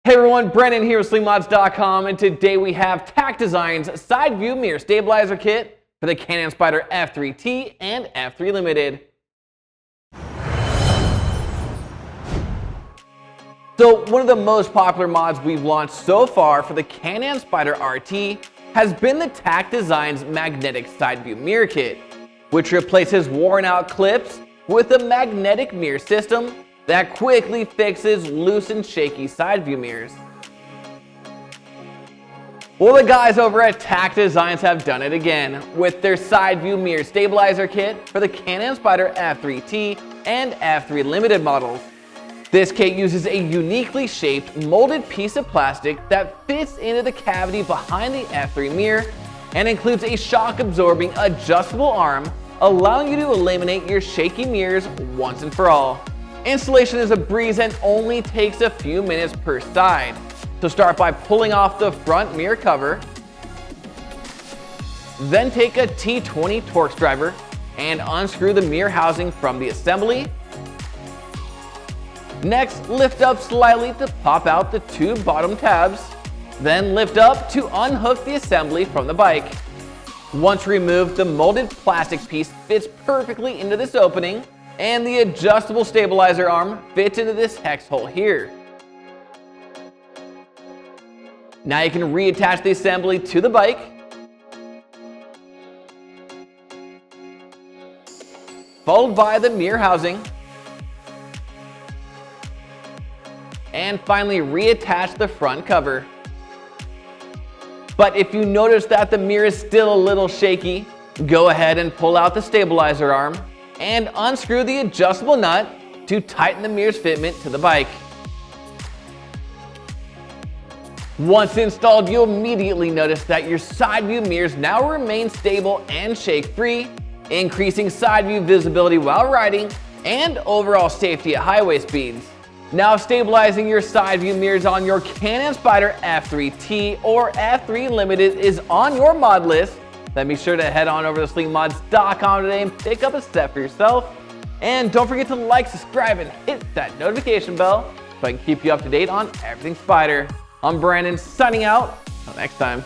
Hey everyone, Brennan here with Slingmods.com, and today we have Tac Design's Side View Mirror Stabilizer Kit for the Canon Spyder F3T and F3 Limited. So one of the most popular mods we've launched so far for the Canon Spyder RT has been the Tac Design's Magnetic Side View Mirror Kit, which replaces worn out clips with a magnetic mirror system that quickly fixes loose and shaky side view mirrors. Well, the guys over at Tac Designs have done it again with their Side View Mirror Stabilizer Kit for the Canon Spyder F3T and F3 Limited models. This kit uses a uniquely shaped molded piece of plastic that fits into the cavity behind the F3 mirror and includes a shock absorbing adjustable arm, allowing you to eliminate your shaky mirrors once and for all. Installation is a breeze and only takes a few minutes per side. So start by pulling off the front mirror cover, then take a T20 Torx driver and unscrew the mirror housing from the assembly. Next, lift up slightly to pop out the two bottom tabs, then lift up to unhook the assembly from the bike. Once removed, the molded plastic piece fits perfectly into this opening, and the adjustable stabilizer arm fits into this hex hole here. Now you can reattach the assembly to the bike, followed by the mirror housing, and finally reattach the front cover. But if you notice that the mirror is still a little shaky, go ahead and pull out the stabilizer arm and unscrew the adjustable nut to tighten the mirror's fitment to the bike. Once installed, you'll immediately notice that your side view mirrors now remain stable and shake-free, increasing side view visibility while riding and overall safety at highway speeds. Now, if stabilizing your side view mirrors on your Canon Spyder F3T or F3 Limited is on your mod list, then be sure to head on over to Slingmods.com today and pick up a set for yourself. And don't forget to like, subscribe, and hit that notification bell so I can keep you up to date on everything Spyder. I'm Brandon, signing out. Until next time.